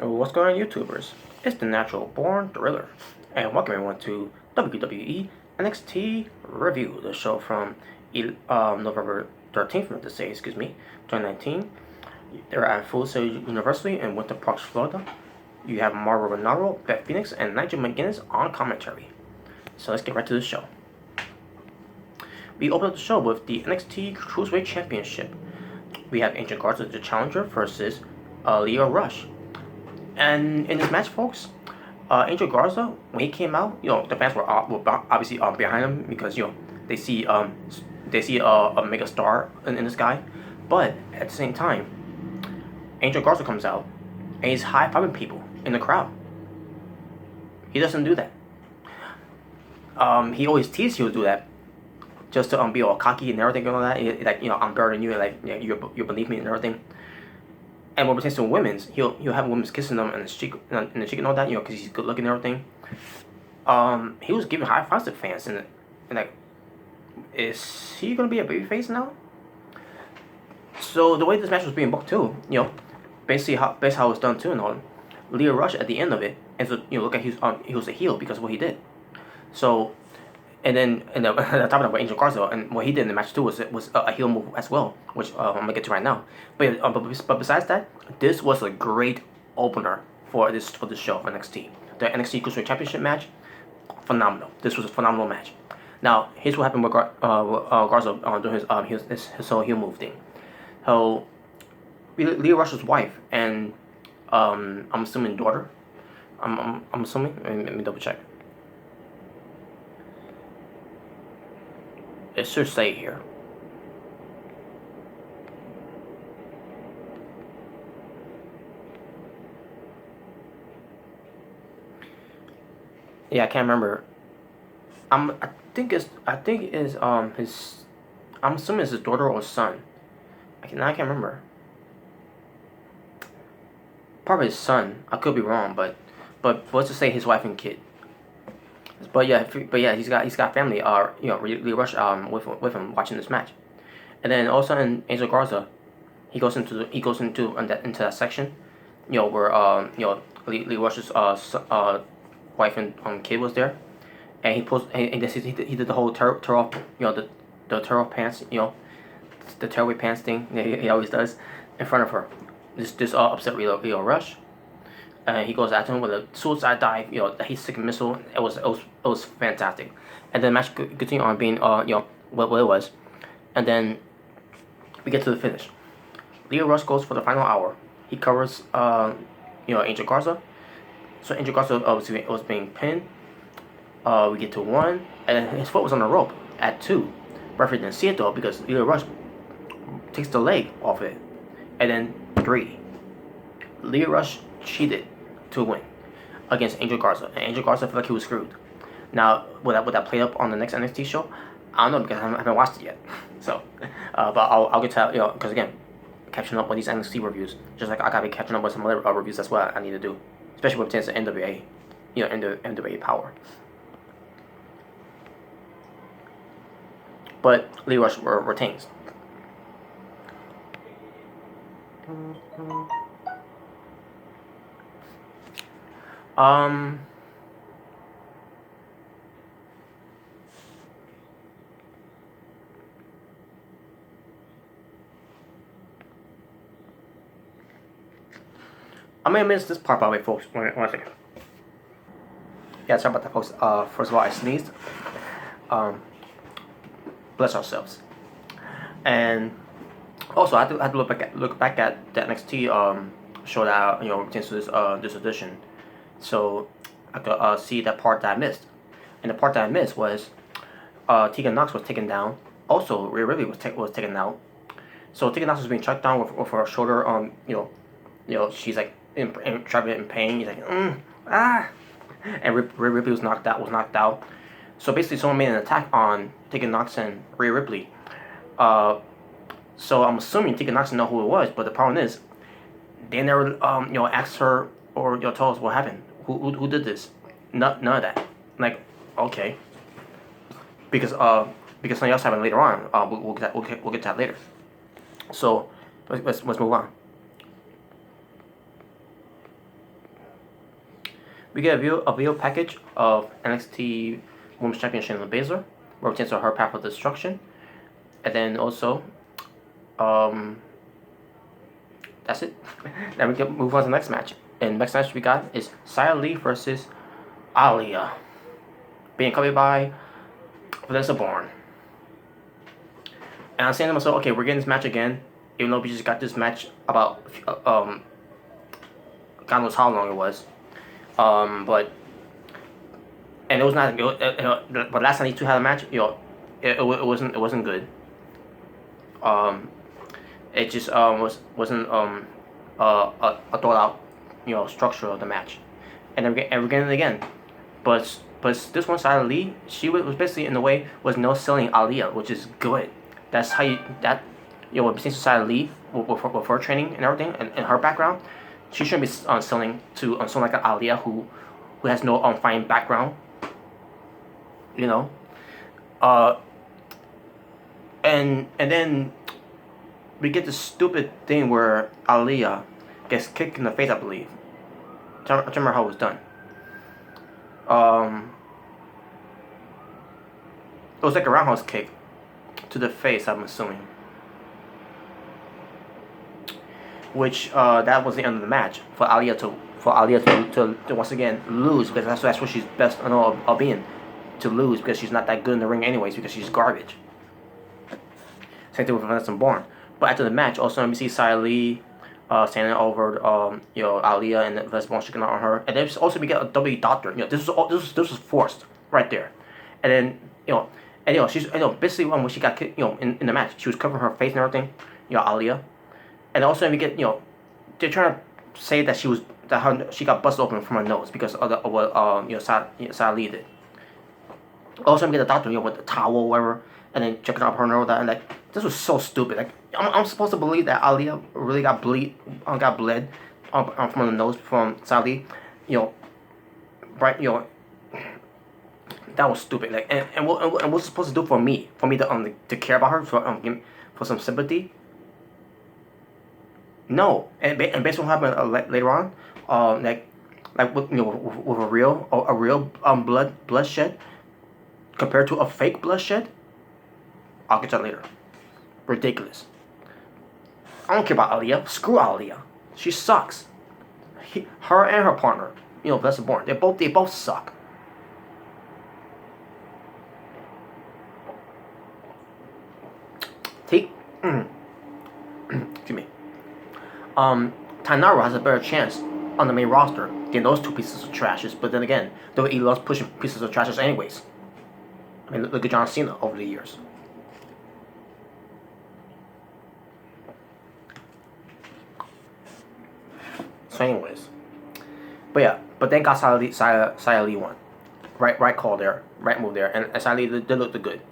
What's going on, YouTubers? It's the Natural Born Thriller, and welcome everyone to WWE NXT Review, the show from November 13th, to say, 2019. They're at Full Sail University in Winter Park, Florida. You have Mauro Ranallo, Beth Phoenix, and Nigel McGuinness on commentary. So let's get right to the show. We open up the show with the NXT Cruiserweight Championship. We have Angel Garza, the challenger, versus Leo Rush. And in this match, folks, Angel Garza, when he came out, the fans were obviously behind him because they see a mega star in this guy. But at the same time, Angel Garza comes out and he's high-fiving people in the crowd. He doesn't do that. He always teases you to do that, just to be all cocky and everything and all that. I'm better than you, you beneath me and everything. And when it pertains to women's, he'll have women's kissing them in the cheek and all that, because he's good looking and everything. He was giving high fives to fans, and is he gonna be a babyface now? So the way this match was being booked too, basically how it was done too, and all. Leo Rush at the end of it, and so look at he was a heel because of what he did. So. And then, talking about Angel Garza, and what he did in the match too was a heel move as well, which I'm gonna get to right now. But besides that, this was a great opener for this show for NXT. The NXT Cruiserweight Championship match, phenomenal. This was a phenomenal match. Now here's what happened with Garza doing his whole heel move thing. So Leo Rush's wife and I'm assuming daughter. I'm assuming. Let me double check. It should say here. Yeah, I can't remember. I think it's his. I'm assuming it's his daughter or son. I can't remember. Probably his son. I could be wrong, but let's just say his wife and kid. But yeah, he's got family. Leo Rush with him watching this match, and then all of a sudden Angel Garza, he goes into that section, where Leo Rush's wife and kid was there, and he did the whole tear off the tear off pants, the tearaway pants thing that he always does in front of her. This upset Leo Rush. He goes after him with a suicide dive, the heat seeking missile. It was fantastic, and then the match continued on being what it was, and then we get to the finish. Leo Rush goes for the final hour. He covers Angel Garza, so Angel Garza was being pinned. We get to 1, and then his foot was on the rope at 2. Referee didn't see it though because Leo Rush takes the leg off it, and then 3. Leo Rush cheated to win against Angel Garza, and Angel Garza felt like he was screwed. Now, would that play up on the next NXT show? I don't know because I haven't watched it yet. So, but I'll get to that, because again, catching up with these NXT reviews, just like I gotta be catching up with some other reviews. That's what I need to do, especially when it pertains to NWA, NWA Power. But Leo Rush retains. I may have missed this part, by the way, folks. One second. Yeah, sorry about that, folks. First of all, I sneezed. Bless ourselves. And also, I had to look back at the NXT show that pertains to this edition, so I could see that part that I missed. And the part that I missed was Tegan Knox was taken down. Also, Rhea Ripley was taken out. So Tegan Knox was being checked down with her shoulder. She's like in pain. He's like and Rhea Ripley was knocked out. So basically, someone made an attack on Tegan Knox and Rhea Ripley. So I'm assuming Tegan Knox know who it was, but the problem is, they never asked her or told us what happened. Who did this? None of that. Like, okay, because something else happened later on. We'll get to that later. So let's move on. We get a video package of NXT Women's Champion Shayna Baszler, where it to her path of destruction, and then also, that's it. Then we can move on to the next match. And the next match we got is Xia Li versus Aliyah, being covered by Vanessa Bourne. And I'm saying to myself, okay, we're getting this match again, even though we just got this match about God knows how long it was. But and it was not. But last time these two had a match, it wasn't good. It just wasn't a thought out structure of the match, and we're getting it again. But this one side of Lee, she was basically in a way was no selling Aliyah, which is good. That's how since side of Lee with her training and everything and her background, she shouldn't be selling to someone like Aliyah who has no fine background. And then we get this stupid thing where Aliyah gets kicked in the face, I believe. I don't remember how it was done. It was like a roundhouse kick to the face, I'm assuming. Which that was the end of the match for Aliyah to once again lose, because that's what she's best of being, to lose, because she's not that good in the ring anyways, because she's garbage. Same thing with Vanessa Bourne. But after the match, also we see Xia Li standing over Aliyah and Vanessa Bourne shaking on her, and then also we get a WWE doctor. This was forced right there, and then she's basically when she got kicked, in the match, she was covering her face and everything, Aliyah. And also we get they're trying to say that she got busted open from her nose because of what Xia Li did. Also we get the doctor with the towel or whatever, and then checking up her nose, and this was so stupid. Like I'm supposed to believe that Aliyah really got bled from the nose from Xia Li, right? That was stupid. Like and what's it supposed to do for me to care about her for some sympathy? No, and based on what happened later on, with a real bloodshed compared to a fake bloodshed, I'll get to that later. Ridiculous. I don't care about Aliyah. Screw Aliyah. She sucks. Her and her partner, Vanessa Bourne, they both suck. Excuse me. Tainara has a better chance on the main roster than those two pieces of trashes, but then again, WWE loves pushing pieces of trashes anyways. I mean, look at John Cena over the years. So anyways, but then got Xia Li won. Right call there, right move there, and Xia Li did look good,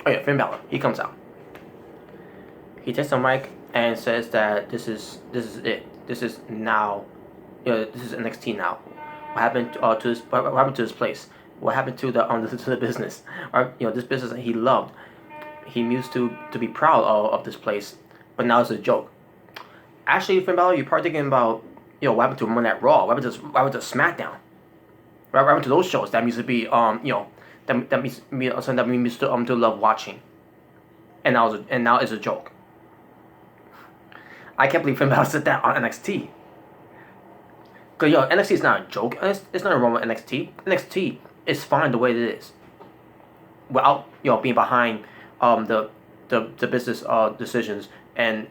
Oh yeah, Finn Balor. He comes out. He takes the mic and says that this is it. This is now, this is NXT now. What happened to this? What happened to this place? What happened to the business? This business that he loved. He used to be proud of this place, but now it's a joke. Actually, Finn Balor, you're probably thinking about what happened to Monday Night Raw? What happened to SmackDown? What happened to those shows that used to be that means something that we used to love watching, and now it's a joke. I can't believe Finn Balor said that on NXT. Cause NXT is not a joke. It's not wrong with NXT. NXT is fine the way it is, without being behind the business decisions and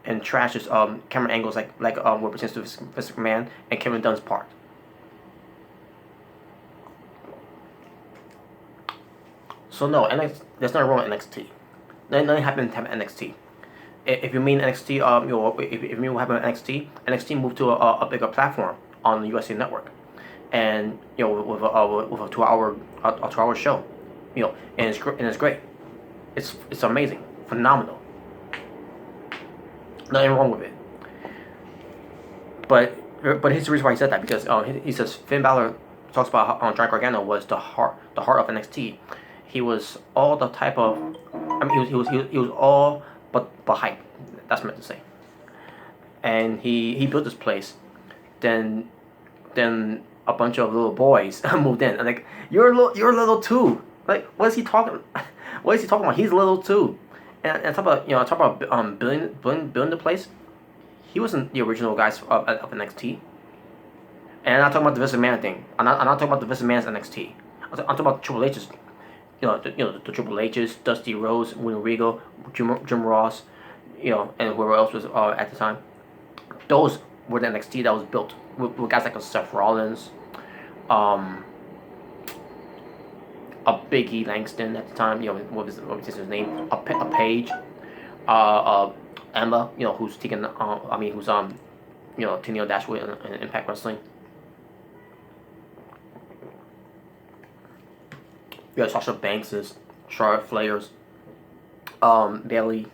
trashes camera angles like what pertains to Vince McMahon and Kevin Dunn's part. So no, there's nothing wrong with NXT. Nothing happened to NXT. If you mean NXT, if you mean what happened with NXT, NXT moved to a bigger platform on the USA Network, and with a 2-hour show, and it's great. It's amazing, phenomenal. Nothing wrong with it. But here's the reason why he said that, because he says Finn Balor talks about how Johnny Gargano was the heart of NXT. He was all the type of, he was all but hype. That's meant to say. And he built this place. Then a bunch of little boys moved in. And like, you're little too. Like, what is he talking? What is he talking about? He's little too. And talk about building the place. He wasn't the original guys of NXT. And I'm not talking about the Vince McMahon thing. I'm not talking about the Vince McMahon's NXT. I'm talking about Triple H's. The Triple H's, Dusty Rhodes, William Regal, Jim Ross, and whoever else was at the time. Those were the NXT that was built with guys like Seth Rollins, a Big E Langston at the time. What was his name? A Paige, Emma. Who's taking. Who's Tennille Dashwood in Impact Wrestling. Sasha Banks, Charlotte Flair's, Bayley,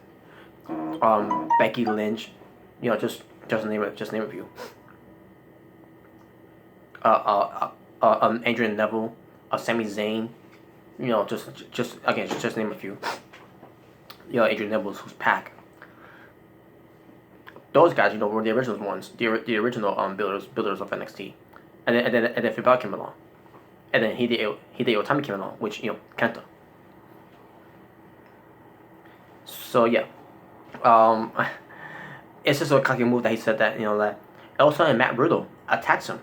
Becky Lynch, just name a few. Adrian Neville, Sami Zayn, just name a few. Adrian Neville's who's Pac. Those guys, were the original ones, the original builders of NXT, and then Finn Balor came along. And then Hideo Itami came along, which, Kenta. So, yeah. It's just a cocky move that he said that, that. Also, and Matt Riddle attacks him.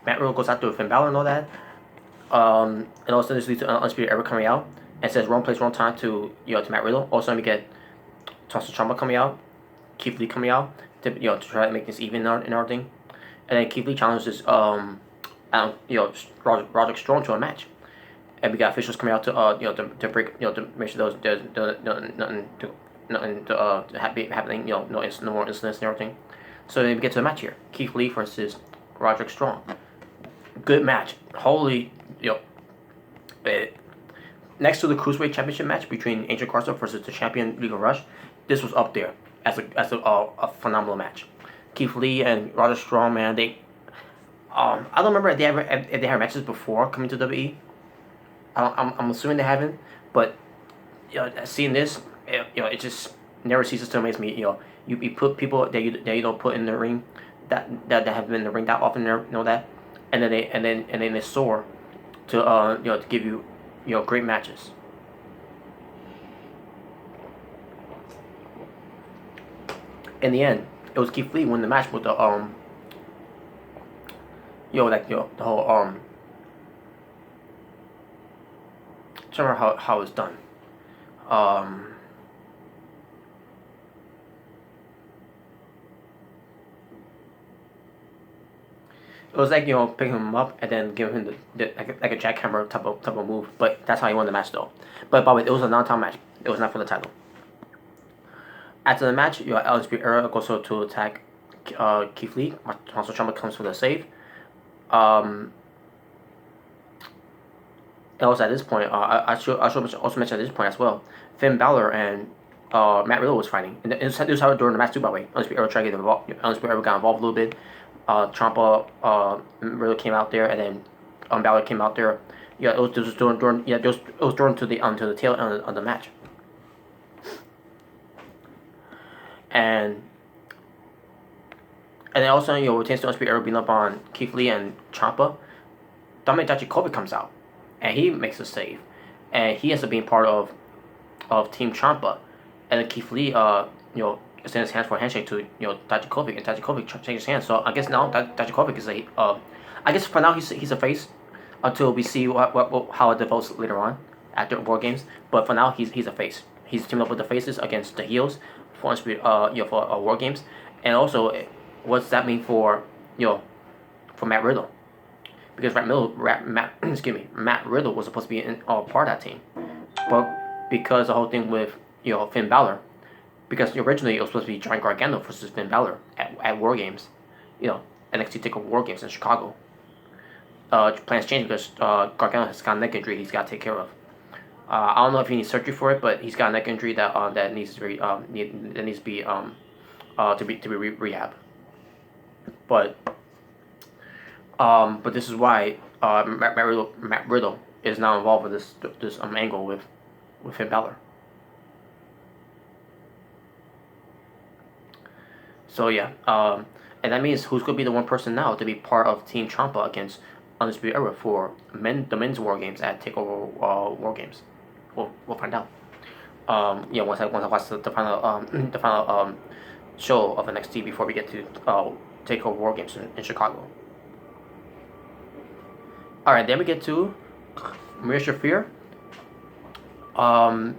Matt Riddle goes after Finn Balor and all that. And also, this leads to Undisputed Era coming out and says wrong place, wrong time to Matt Riddle. Also, we get Tommaso Ciampa coming out, Keith Lee coming out to try to make this even in our thing. And then Keith Lee challenges Roderick Strong to a match, and we got officials coming out to to break to make sure there's nothing to happening, no more incidents and everything. So then we get to a match here: Keith Lee versus Roderick Strong. Good match. Holy next to the Cruiserweight Championship match between Angel Garza versus the champion Lio Rush, this was up there as a phenomenal match. Keith Lee and Roderick Strong, man, they. I don't remember if they had matches before coming to WWE. I'm assuming they haven't, but seeing this, it just never ceases to amaze me. You put people that you don't put in the ring, that have been in the ring that often, that, and then they soar to to give you great matches. In the end, it was Keith Lee winning the match with the the whole I don't remember how it's done. It was like picking him up and then giving him the like a jackhammer type of move, but that's how he won the match though. But by the way, it was a non-title match. It was not for the title. After the match, Undisputed Era goes to attack Keith Lee. Tommaso Ciampa comes for the save. And also at this point, I should also mention at this point as well, Finn Balor and Matt Riddle was fighting. And this was how during the match too, by the way. Undisputed Era tried to get involved. Undisputed Era got involved a little bit. Ciampa, Riddle came out there, and then Balor came out there. It was during to the tail end of the match. And then also, retains the Undisputed Era beating up on Keith Lee and Ciampa. Dominik Dijakovic comes out, and he makes a save, and he ends up being part of Team Ciampa. And then Keith Lee, extends his hands for a handshake to Dijakovic, and Dijakovic changes his hands. So I guess now Dijakovic is I guess for now he's a face until we see how it develops later on after War Games. But for now he's a face. He's teaming up with the faces against the heels for War Games, and also. What does that mean for Matt Riddle? Because Matt Riddle was supposed to be part of that team, but because the whole thing with Finn Balor, because originally it was supposed to be Johnny Gargano versus Finn Balor at War Games, NXT TakeOver War Games in Chicago. Plans changed because Gargano has got a neck injury he's got to take care of. I don't know if he needs surgery for it, but he's got a neck injury that needs to be rehab. But this is why Matt Riddle is now involved with this angle with Finn Balor. So yeah, and that means who's gonna be the one person now to be part of Team Champa against Undisputed Era for the men's War Games at Takeover War Games. We'll find out. Yeah, once I watch the final the final show of NXT before we get to Takeover War Games in Chicago. All right, then we get to Maria Shafir, um,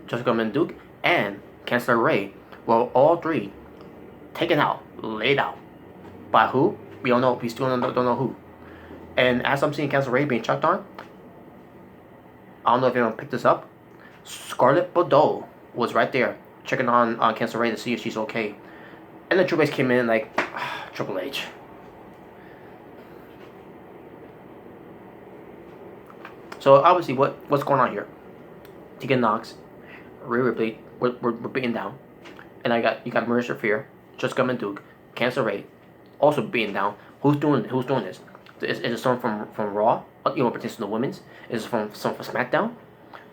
Jessica Menduke, and Cancer Ray. Well, all three taken out, laid out. By who? We don't know. We still don't know who. And as I'm seeing Cancer Ray being checked on, I don't know if anyone picked this up. Scarlett Bordeaux was right there checking on Cancer Ray to see if she's okay. And then Triple H came in like, Triple H. So obviously, what's going on here? Tegan Knox, Rhea Ripley, we're beaten down, and you got Maria Shafir, Jessica Menduke, Cancer Ray, also beaten down. Who's doing this? Is it someone from Raw? Pertains to the women's? Is it from someone from SmackDown?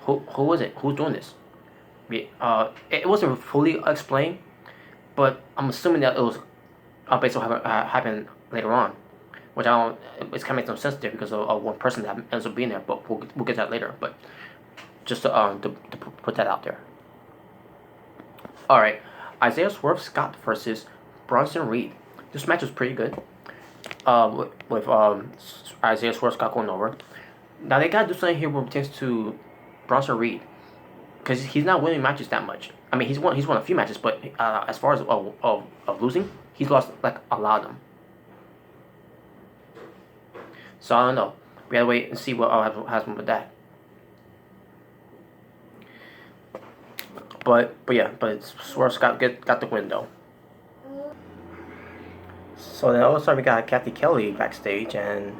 Who is it? Who's doing this? It wasn't fully explained, but I'm assuming that it was based on what happened later on, which I don't. It's kind of makes no sense there because of one person that ends up being there. But we'll get to that later. But just to put that out there. All right, Isaiah Swerve Scott versus Bronson Reed. This match was pretty good. With Isaiah Swerve Scott going over. Now they gotta do something here when it comes to Bronson Reed, because he's not winning matches that much. I mean, he's won a few matches, but as far as of losing, he's lost like a lot of them. So I don't know. We gotta wait and see what happens with that. But it's Swerve Scott got the win though. So then all of a sudden we got Kathy Kelly backstage, and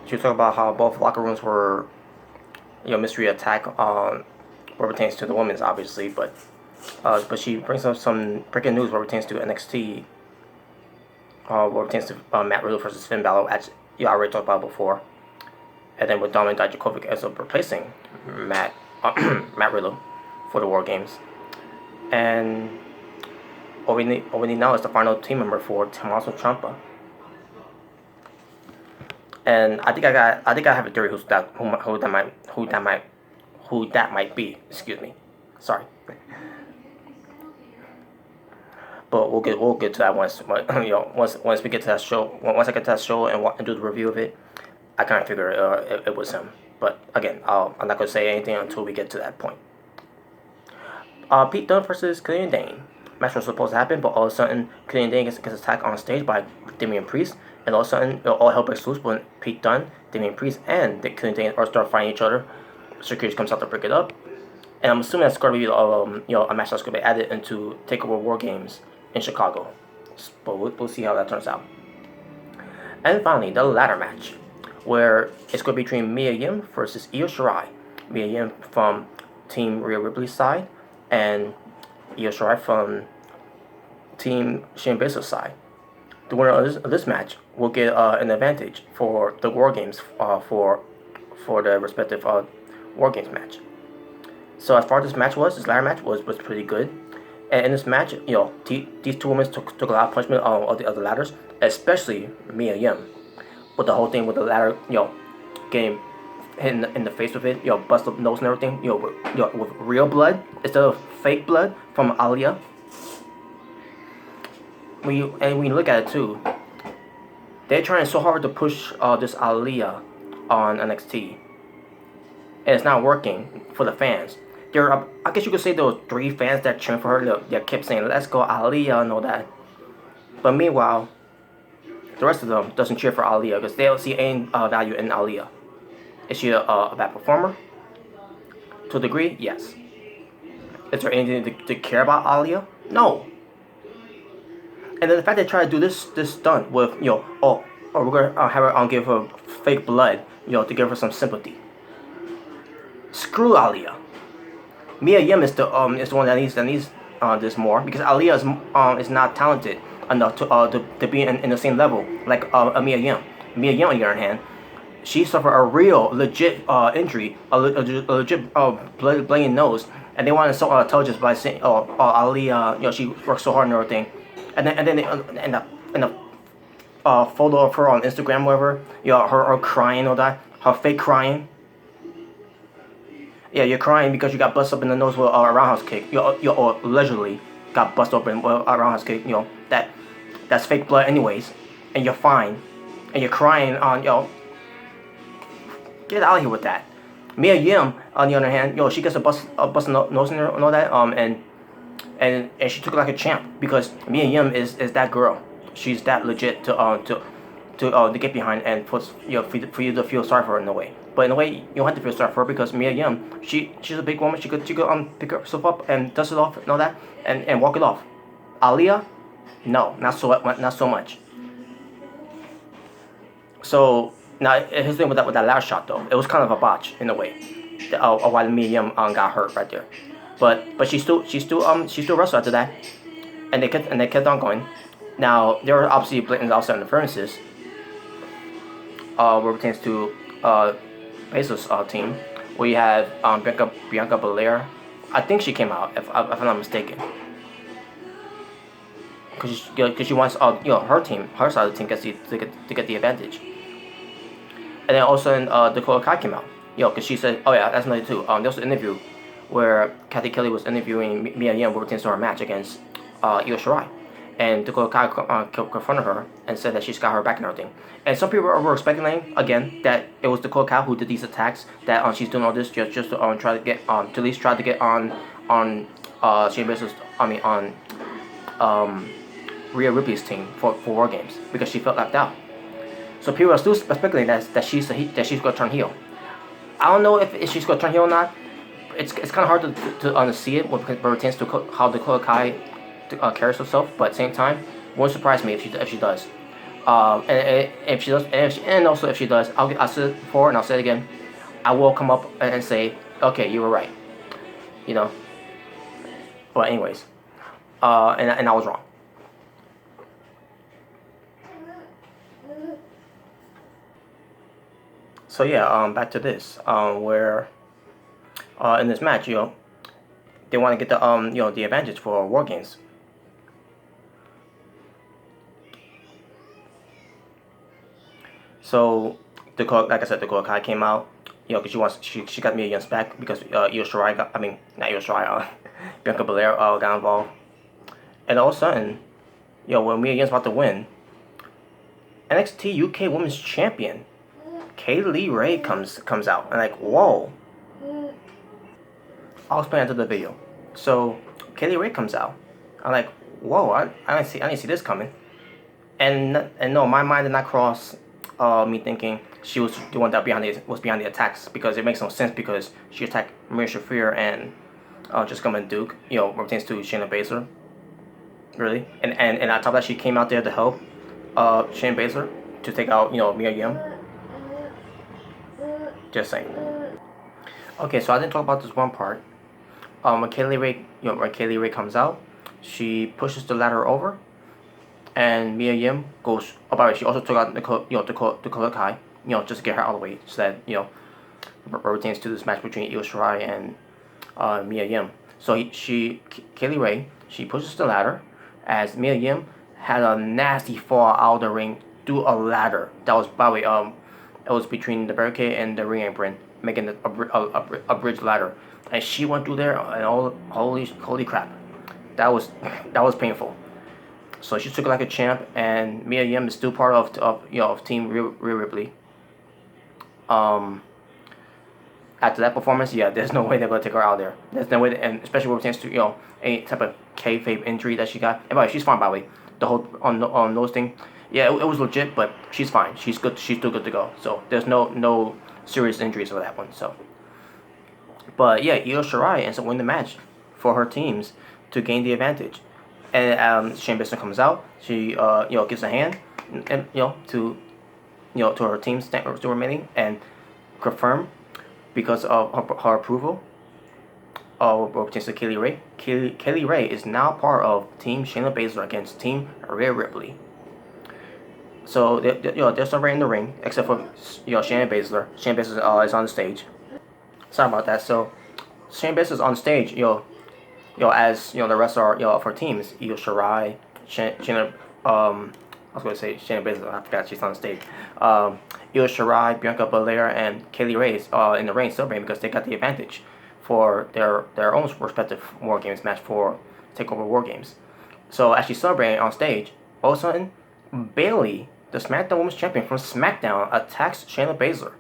she was talking about how both locker rooms were, mystery attack on what pertains to the women's, obviously, but she brings up some breaking news what pertains to NXT, what pertains to Matt Riddle versus Finn Balor. I already talked about it before, and then with Dominik Dijakovic ends up replacing Matt Riddle for the War Games, and what we need now is the final team member for Tommaso Ciampa. And I think I have a theory who that might be. Excuse me, sorry. But we'll get to that once we get to that show. Once I get to that show and do the review of it, I kind of figure it was him. But again, I'm not gonna say anything until we get to that point. Pete Dunne versus Killian Dane. Match was supposed to happen, but all of a sudden, Killian Dane gets attacked on stage by Damian Priest, and all of a sudden, all hell breaks loose when Pete Dunne, Damian Priest, and Killian Dane start fighting each other. Security comes out to break it up, and I'm assuming that's going to be a match that's going to be added into Takeover War Games in Chicago. But we'll see how that turns out. And finally, the ladder match, where it's going to be between Mia Yim versus Io Shirai. Mia Yim from Team Rhea Ripley's side, and Io Shirai from Team Shane Baszler's side. The winner of this match will get an advantage for the War Games for the respective War Games match. So as far as this ladder match was pretty good. And in this match, these two women took a lot of punishment of the other ladders, especially Mia Yim, with the whole thing with the ladder, getting hit in the face with it, bust up nose and everything, with real blood instead of fake blood from Aliyah. When you look at it too, they're trying so hard to push this Aliyah on NXT, and it's not working for the fans. I guess you could say there were 3 fans that cheered for her that kept saying, "Let's go Aliyah" and all that. But meanwhile, the rest of them doesn't cheer for Aliyah because they don't see any value in Aliyah. Is she a bad performer? To a degree, yes. Is there anything to care about Aliyah? No. And then the fact they try to do this stunt with, we're gonna have her give her fake blood, to give her some sympathy. Screw Aliyah. Mia Yim is the one that needs this more, because Aliyah is not talented enough to be in the same level like Mia Yim. Mia Yim, on the other hand, she suffered a real legit injury, a legit bleeding nose, and they wanted to tell just by saying, Ali, she worked so hard and everything, and then and the photo of her on Instagram, whatever, her crying or that, her fake crying. Yeah, you're crying because you got busted up in the nose with a roundhouse kick. You allegedly got busted up in a roundhouse kick. That's fake blood anyways, and you're fine, and you're crying on Get out of here with that. Mia Yim, on the other hand, she gets a busted nose in her and all that. And she took it like a champ because Mia Yim is that girl. She's that legit to get behind and for you to feel sorry for her in a way. But in a way, you don't have to feel sorry for her because Mia Yim, she's a big woman. She could pick herself up and dust it off and all that and walk it off. Aliyah, no, not so much. So now his thing with that last shot though, it was kind of a botch in a way. While Mia Yim got hurt right there, but she still wrestled after that, and they kept on going. Now there were obviously blatant outside interferences. Where it pertains to Bezos' team, where you have Bianca Belair. I think she came out if I'm not mistaken, because she wants her team, her side of the team to get the advantage. And then also Dakota Kai came out, because she said, oh yeah, that's another too. There was an interview where Kathy Kelly was interviewing Mia Yim where it pertains to her match against Io Shirai. And Dakota Kai confronted her and said that she's got her back and everything. And some people were speculating again that it was Dakota Kai who did these attacks. That she's doing all this just to try to get to at least try to get on Shane Baszler's on Rhea Ripley's team for War Games because she felt left out. So people are still speculating that she's gonna turn heel. I don't know if she's gonna turn heel or not. It's kind of hard to see it when it pertains to how Dakota Kai carries herself, but at the same time, won't surprise me if she does. And if she does, and also if she does, I'll say it before and I'll say it again. I will come up and say, okay, you were right. But anyways, and I was wrong. So yeah, back to this, where in this match, they want to get the advantage for War Games. So like I said, Dakota Kai came out, because she got Mia Yim's back because Io Shirai not Io Shirai, Bianca Belair got involved, and all of a sudden, when Mia Yim's about to win, NXT UK Women's Champion Kaylee Ray comes out and like, whoa. I'll explain after the video. So Kaylee Ray comes out. I'm like, whoa, I didn't see this coming. And no, my mind did not cross me thinking she was the one that was behind the attacks, because it makes no sense because she attacked Maria Shafir and Jessica Duke, pertains to Shayna Baszler. Really? And on top of that, she came out there to help Shayna Baszler to take out, Mia Yim. Just saying. Okay, so I didn't talk about this one part. When Kaylee Ray comes out, she pushes the ladder over, and Mia Yim goes. Oh, by the way, she also took out Dakota Kai, just to get her out of the way, so that pertains to this match between Io Shirai and Mia Yim. So Kaylee Ray, she pushes the ladder, as Mia Yim had a nasty fall out of the ring through a ladder. That was, by the way, it was between the barricade and the ring apron, making a bridge ladder, and she went through there, and holy crap, that was painful. So she took it like a champ, and Mia Yim is still part of Team Rhea Ripley. After that performance, there's no way they're gonna take her out there. There's no way, and especially with chance to any type of kayfabe injury that she got. And by the way, she's fine, by the way. The whole on nose thing. Yeah, it was legit, but she's fine. She's good. She's still good to go. So there's no serious injuries for that one. So, but yeah, Io Shirai ends up winning the match for her teams to gain the advantage. And Shayna Baszler comes out. She gives a hand, and to her team still remaining, and confirm because of her approval of potentially Kaylee Ray. Kaylee Ray is now part of Team Shayna Baszler against Team Rhea Ripley. So they're celebrating in the ring, except for Shayna Baszler. Shayna Baszler is on the stage. Sorry about that. So Shayna Baszler is on stage. As the rest are of her teams. Shirai, Shayna. I was going to say Shayna Baszler. I forgot she's on stage. Shirai, Bianca Belair, and Kaylee Ray in the ring celebrating because they got the advantage for their own respective War Games match for Takeover War Games. So as she's celebrating on stage, all of a sudden, Bayley, the SmackDown Women's Champion from SmackDown, attacks Shayna Baszler.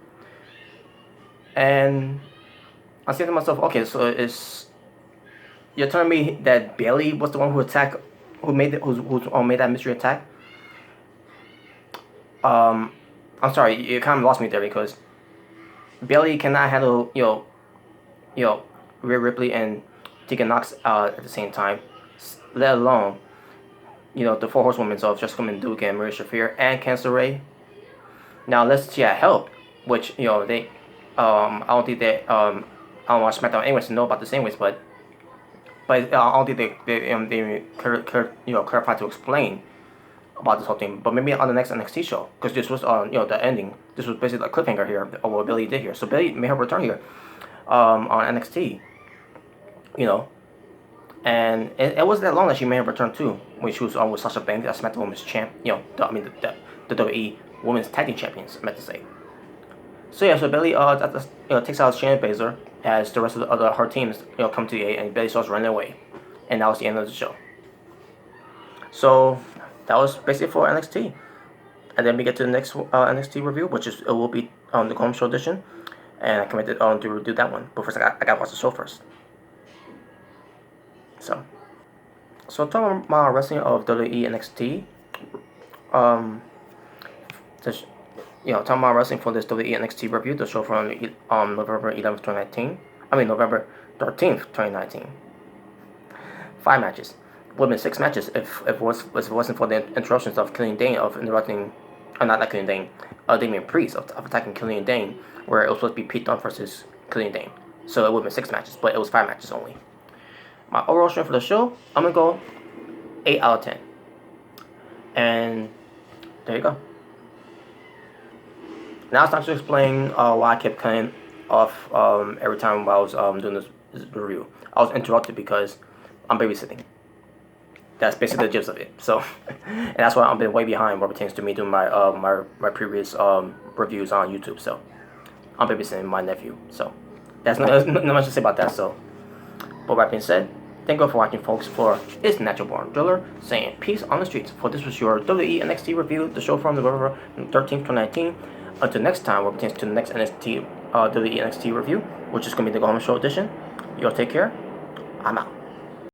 And I'm saying to myself, okay, so you're telling me that Bayley was the one who made that mystery attack? I'm sorry, you kind of lost me there because Bayley cannot handle Rhea Ripley and Tegan Nox at the same time, let alone the four horsewomen of Jessica Menduke and Maria Shafir and Candice Ray. Now unless she had help, which they I don't think they I don't watch SmackDown anyways to know about this anyways, but I don't think they clarified to explain about this whole thing. But maybe on the next NXT show, because this was the ending. This was basically a cliffhanger here of what Billy did here. So Billy made her return here on NXT. And it wasn't that long that she made her return too, when she was on with Sasha Banks as SmackDown Women's Champ. The WWE Women's Tag Team Champions, I meant to say. So yeah, so Bayley takes out Shayna Baszler as the rest of her teams come to the A, and Bayley starts running away, and that was the end of the show. So that was basically for NXT, and then we get to the next NXT review, which it will be the Home Show edition, and I committed to do that one. But first, I got to watch the show first. So talking about wrestling of WWE NXT, talking about wrestling for this WWE NXT review, the show from November 11th, 2019. November 13th, 2019. 5 matches. Would have been 6 matches if it wasn't for the interruptions of Killian Dane of interrupting, not Killian Dane, Damian Priest of attacking Killian Dane, where it was supposed to be Pete Dunne versus Killian Dane. So it would have been 6 matches, but it was 5 matches only. My overall strength for the show, I'm going to go 8 out of 10. And there you go. Now it's time to explain why I kept cutting off every time while I was doing this review. I was interrupted because I'm babysitting. That's basically the gist of it. So, and that's why I've been way behind what pertains to me doing my my previous reviews on YouTube. So, I'm babysitting my nephew. So, that's not much to say about that. So, but with that being said, thank you for watching, folks. For It's Natural Born Driller saying peace on the streets. For this was your WWE NXT review, the show from November 13th, 2019. Until next time, what pertains to the next WWE NXT review, which is going to be the Go Home Show edition. Y'all take care. I'm out.